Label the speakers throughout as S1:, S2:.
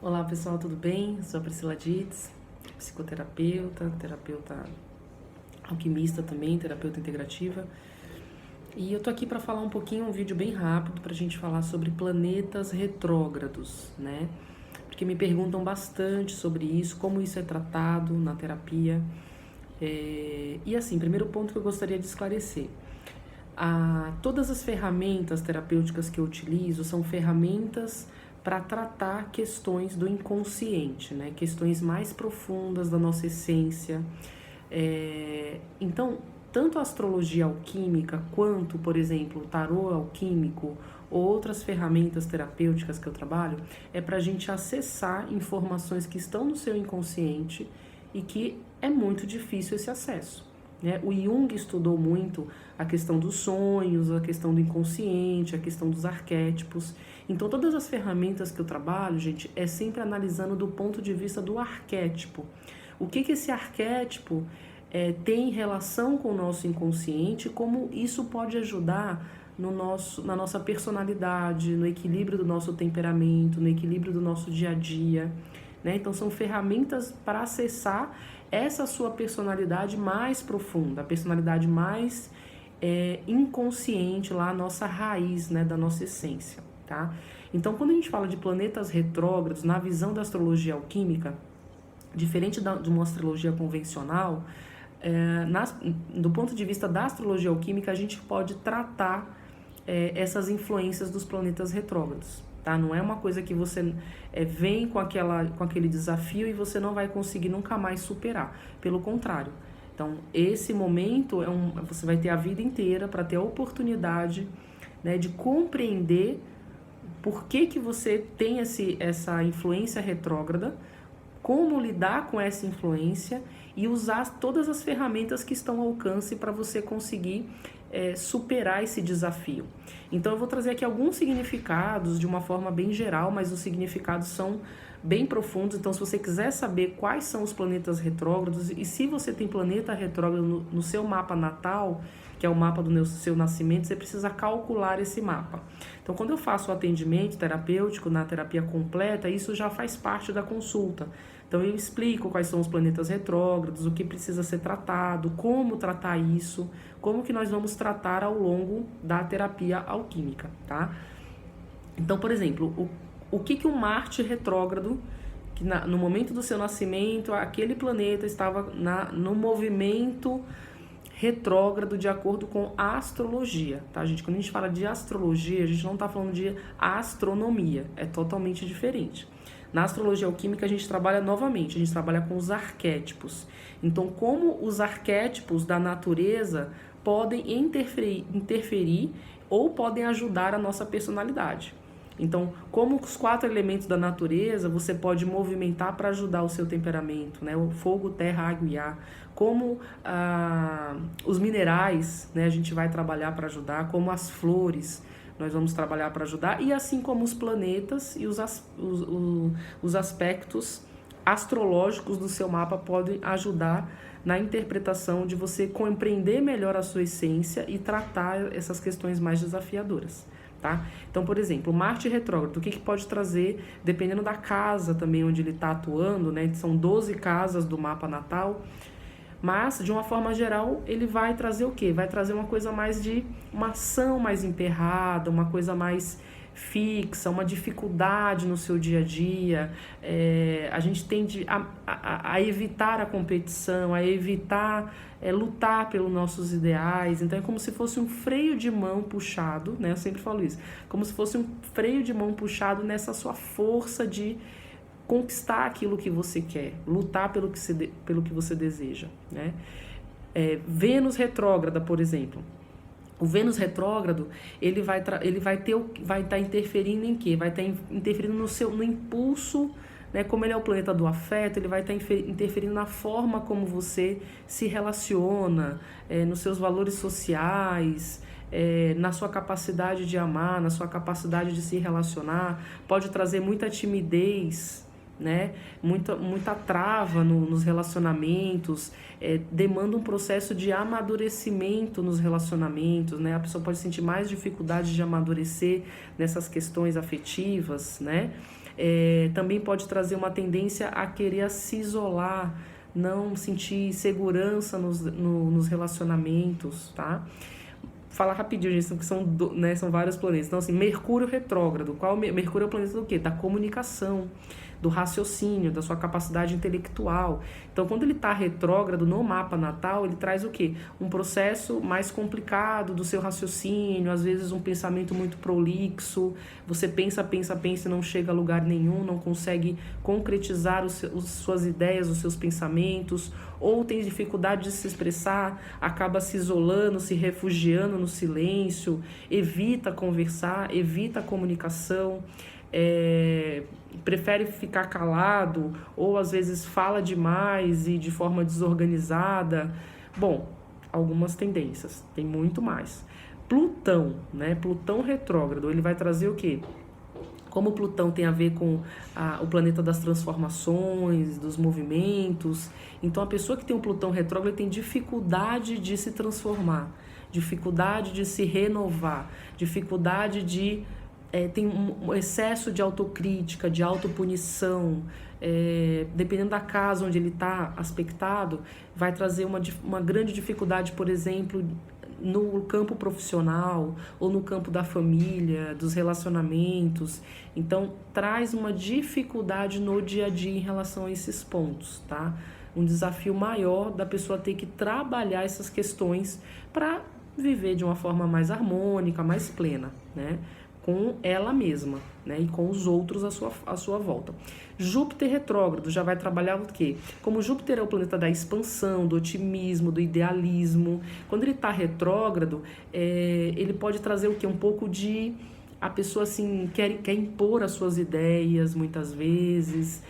S1: Olá pessoal, tudo bem? Sou a Priscila Dietz, psicoterapeuta, terapeuta alquimista também, terapeuta integrativa. E eu tô aqui para falar um pouquinho, um vídeo bem rápido pra gente falar sobre planetas retrógrados, né? Porque me perguntam bastante sobre isso, como isso é tratado na terapia. E assim, primeiro ponto que eu gostaria de esclarecer. Todas as ferramentas terapêuticas que eu utilizo são ferramentas para tratar questões do inconsciente, né? Questões mais profundas da nossa essência. Então, tanto a astrologia alquímica quanto, por exemplo, o tarô alquímico ou outras ferramentas terapêuticas que eu trabalho, é para a gente acessar informações que estão no seu inconsciente e que é muito difícil esse acesso. Né? O Jung estudou muito a questão dos sonhos, a questão do inconsciente, a questão dos arquétipos. Então, todas as ferramentas que eu trabalho, gente, é sempre analisando do ponto de vista do arquétipo. O que esse arquétipo tem relação com o nosso inconsciente, como isso pode ajudar na nossa personalidade, no equilíbrio do nosso temperamento, no equilíbrio do nosso dia a dia. Né? Então, são ferramentas para acessar essa sua personalidade mais profunda, a personalidade mais inconsciente, lá a nossa raiz, né, da nossa essência. Tá? Então, quando a gente fala de planetas retrógrados, na visão da astrologia alquímica, diferente de uma astrologia convencional, do ponto de vista da astrologia alquímica, a gente pode tratar essas influências dos planetas retrógrados. Tá? Não é uma coisa que você vem com aquele desafio e você não vai conseguir nunca mais superar. Pelo contrário. Então, esse momento você vai ter a vida inteira para ter a oportunidade, né, de compreender por que você tem essa influência retrógrada, como lidar com essa influência e usar todas as ferramentas que estão ao alcance para você conseguir superar esse desafio. Então eu vou trazer aqui alguns significados de uma forma bem geral, mas os significados são bem profundos. Então, se você quiser saber quais são os planetas retrógrados e se você tem planeta retrógrado no seu mapa natal, que é o mapa do seu nascimento, você precisa calcular esse mapa. Então, quando eu faço o atendimento terapêutico na terapia completa, isso já faz parte da consulta. Então, eu explico quais são os planetas retrógrados, o que precisa ser tratado, como tratar isso, como que nós vamos tratar ao longo da terapia alquímica, tá? Então, por exemplo, o que um Marte retrógrado, que no momento do seu nascimento, aquele planeta estava no movimento retrógrado de acordo com a astrologia, tá, gente? Quando a gente fala de astrologia, a gente não está falando de astronomia, é totalmente diferente. Na astrologia alquímica, a gente trabalha novamente, a gente trabalha com os arquétipos. Então, como os arquétipos da natureza podem interferir ou podem ajudar a nossa personalidade. Então, como os 4 elementos da natureza, você pode movimentar para ajudar o seu temperamento, né? O fogo, terra, água e ar. Como os minerais, né? A gente vai trabalhar para ajudar, como as flores, nós vamos trabalhar para ajudar, e assim como os planetas e os aspectos astrológicos do seu mapa podem ajudar na interpretação de você compreender melhor a sua essência e tratar essas questões mais desafiadoras. Tá? Então, por exemplo, Marte retrógrado, o que pode trazer, dependendo da casa também onde ele está atuando, né? São 12 casas do mapa natal, mas, de uma forma geral, ele vai trazer o quê? Vai trazer uma coisa mais de uma ação mais emperrada, uma coisa mais fixa, uma dificuldade no seu dia a dia. A gente tende a evitar a competição, a evitar lutar pelos nossos ideais. Então é como se fosse um freio de mão puxado, né? Eu sempre falo isso, como se fosse um freio de mão puxado nessa sua força de conquistar aquilo que você quer, lutar pelo que você deseja, né? Vênus retrógrada, por exemplo. O Vênus retrógrado, ele vai estar interferindo em quê? Vai estar interferindo no impulso, né? Como ele é o planeta do afeto, ele vai estar interferindo na forma como você se relaciona, nos seus valores sociais, na sua capacidade de amar, na sua capacidade de se relacionar. Pode trazer muita timidez, né? Muita trava nos relacionamentos, demanda um processo de amadurecimento nos relacionamentos, né? A pessoa pode sentir mais dificuldade de amadurecer nessas questões afetivas, né? Também pode trazer uma tendência a querer se isolar, não sentir segurança nos relacionamentos, tá? Falar rapidinho, gente, que são vários planetas. Então, assim, Mercúrio retrógrado. Mercúrio é o planeta do quê? Da comunicação, do raciocínio, da sua capacidade intelectual. Então, quando ele está retrógrado no mapa natal, ele traz o quê? Um processo mais complicado do seu raciocínio, às vezes um pensamento muito prolixo, você pensa e não chega a lugar nenhum, não consegue concretizar suas ideias, os seus pensamentos, ou tem dificuldade de se expressar, acaba se isolando, se refugiando no silêncio, evita conversar, evita a comunicação, prefere ficar calado, ou às vezes fala demais e de forma desorganizada. Bom, algumas tendências, tem muito mais. Plutão, né? Plutão retrógrado, ele vai trazer o quê? Como Plutão tem a ver com o planeta das transformações, dos movimentos, então a pessoa que tem um Plutão retrógrado tem dificuldade de se transformar, dificuldade de se renovar, dificuldade de... tem um excesso de autocrítica, de autopunição, dependendo da casa onde ele está aspectado, vai trazer uma grande dificuldade, por exemplo, no campo profissional ou no campo da família, dos relacionamentos. Então, traz uma dificuldade no dia a dia em relação a esses pontos, tá? Um desafio maior da pessoa ter que trabalhar essas questões para viver de uma forma mais harmônica, mais plena, né? Com ela mesma, né? E com os outros à sua volta. Júpiter retrógrado já vai trabalhar o quê? Como Júpiter é o planeta da expansão, do otimismo, do idealismo, quando ele está retrógrado, ele pode trazer o quê? Um pouco de... A pessoa assim, quer impor as suas ideias muitas vezes,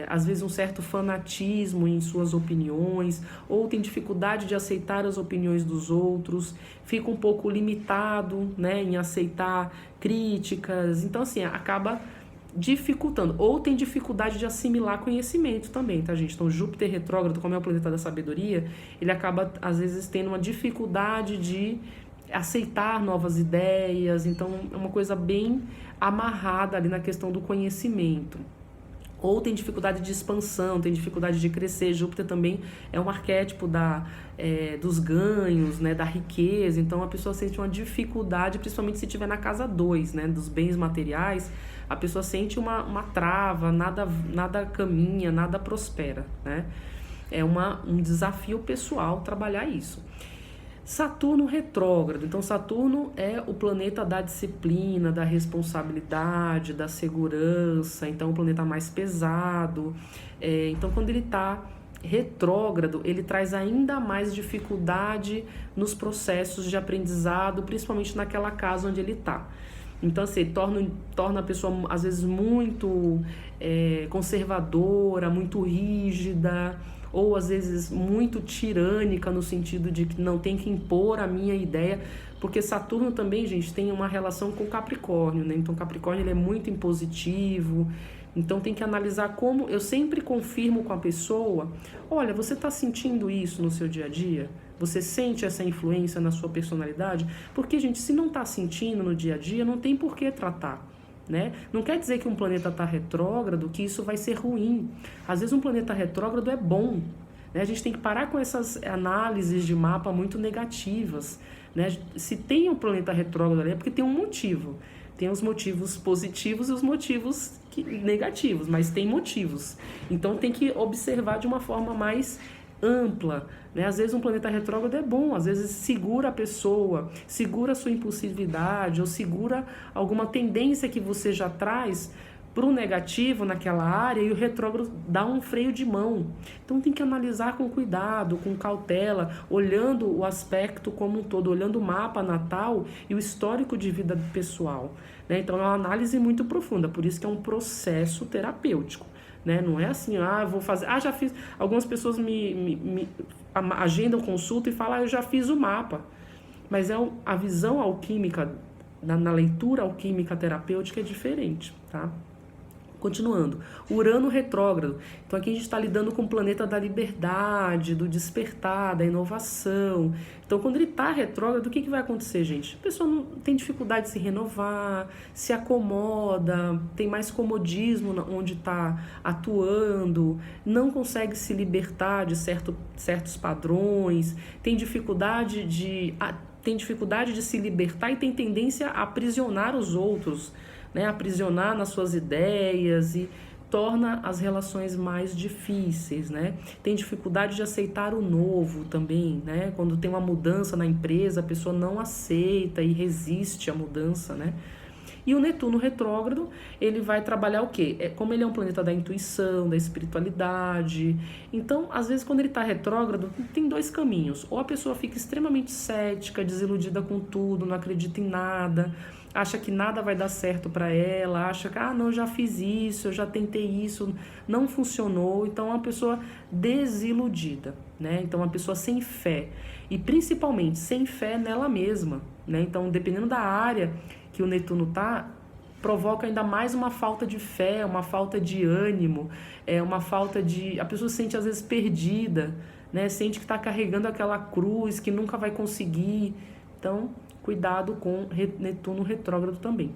S1: às vezes um certo fanatismo em suas opiniões, ou tem dificuldade de aceitar as opiniões dos outros, fica um pouco limitado, né, em aceitar críticas, então assim, acaba dificultando, ou tem dificuldade de assimilar conhecimento também, tá, gente? Então Júpiter retrógrado, como é o planeta da sabedoria, ele acaba às vezes tendo uma dificuldade de aceitar novas ideias, então é uma coisa bem amarrada ali na questão do conhecimento. Ou tem dificuldade de expansão, tem dificuldade de crescer. Júpiter também é um arquétipo dos ganhos, né, da riqueza. Então a pessoa sente uma dificuldade, principalmente se estiver na casa 2, né, dos bens materiais, a pessoa sente uma trava, nada caminha, nada prospera, né? É um desafio pessoal trabalhar isso. Saturno retrógrado. Então, Saturno é o planeta da disciplina, da responsabilidade, da segurança. Então, o planeta mais pesado. Então, quando ele está retrógrado, ele traz ainda mais dificuldade nos processos de aprendizado, principalmente naquela casa onde ele está. Então, assim, torna a pessoa, às vezes, muito conservadora, muito rígida, ou às vezes muito tirânica no sentido de que não tem que impor a minha ideia, porque Saturno também, gente, tem uma relação com Capricórnio, né? Então Capricórnio ele é muito impositivo, então tem que analisar como, eu sempre confirmo com a pessoa, olha, você está sentindo isso no seu dia a dia? Você sente essa influência na sua personalidade? Porque, gente, se não está sentindo no dia a dia, não tem por que tratar. Né? Não quer dizer que um planeta está retrógrado, que isso vai ser ruim. Às vezes um planeta retrógrado é bom, né? A gente tem que parar com essas análises de mapa muito negativas, né? Se tem um planeta retrógrado ali é porque tem um motivo. Tem os motivos positivos e os motivos negativos, mas tem motivos. Então tem que observar de uma forma mais ampla, né? Às vezes um planeta retrógrado é bom, às vezes segura a pessoa, segura a sua impulsividade ou segura alguma tendência que você já traz para o negativo naquela área e o retrógrado dá um freio de mão. Então tem que analisar com cuidado, com cautela, olhando o aspecto como um todo, olhando o mapa natal e o histórico de vida pessoal, né? Então é uma análise muito profunda, por isso que é um processo terapêutico. Né? Não é assim, vou fazer, já fiz. Algumas pessoas me agendam consulta e falam, eu já fiz o mapa. Mas a visão alquímica, na leitura alquímica terapêutica é diferente, tá? Continuando, Urano retrógrado. Então aqui a gente está lidando com o planeta da liberdade, do despertar, da inovação. Então quando ele está retrógrado, o que vai acontecer, gente? A pessoa não tem dificuldade de se renovar, se acomoda, tem mais comodismo onde está atuando, não consegue se libertar de certos padrões, tem dificuldade de se libertar e tem tendência a aprisionar os outros, né, aprisionar nas suas ideias e torna as relações mais difíceis, né? Tem dificuldade de aceitar o novo também, né? Quando tem uma mudança na empresa, a pessoa não aceita e resiste à mudança, né? E o Netuno retrógrado, ele vai trabalhar o quê? Como ele é um planeta da intuição, da espiritualidade. Então, às vezes, quando ele está retrógrado, tem dois caminhos. Ou a pessoa fica extremamente cética, desiludida com tudo, não acredita em nada, acha que nada vai dar certo para ela, acha que, não, eu já fiz isso, eu já tentei isso, não funcionou. Então, é uma pessoa desiludida, né? Então, uma pessoa sem fé. E, principalmente, sem fé nela mesma, né? Então, dependendo da área que o Netuno tá, provoca ainda mais uma falta de fé, uma falta de ânimo, uma falta de... A pessoa se sente às vezes perdida, né? Sente que está carregando aquela cruz, que nunca vai conseguir. Então, cuidado com Netuno retrógrado também.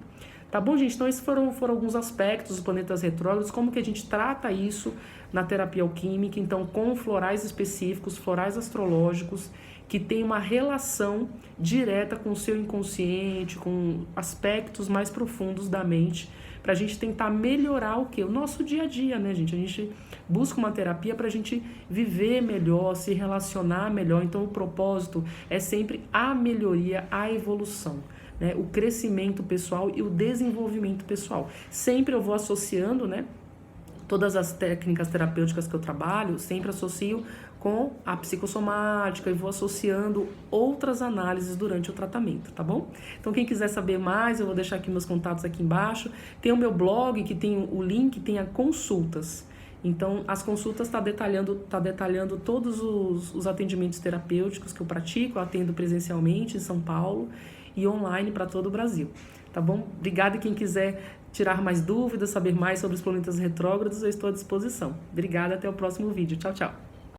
S1: Tá bom, gente? Então, esses foram alguns aspectos dos planetas retrógrados, como que a gente trata isso na terapia alquímica, então, com florais específicos, florais astrológicos, que tem uma relação direta com o seu inconsciente, com aspectos mais profundos da mente, para a gente tentar melhorar o quê? O nosso dia a dia, né, gente? A gente busca uma terapia para a gente viver melhor, se relacionar melhor. Então, o propósito é sempre a melhoria, a evolução, né? O crescimento pessoal e o desenvolvimento pessoal. Sempre eu vou associando, né? Todas as técnicas terapêuticas que eu trabalho, sempre associo com a psicossomática e vou associando outras análises durante o tratamento, tá bom? Então, quem quiser saber mais, eu vou deixar aqui meus contatos aqui embaixo. Tem o meu blog, que tem o link, tem a consultas. Então, as consultas tá detalhando todos os atendimentos terapêuticos que eu pratico. Eu atendo presencialmente em São Paulo e online para todo o Brasil. Tá bom? Obrigada, e quem quiser tirar mais dúvidas, saber mais sobre os planetas retrógrados, eu estou à disposição. Obrigada, até o próximo vídeo. Tchau, tchau.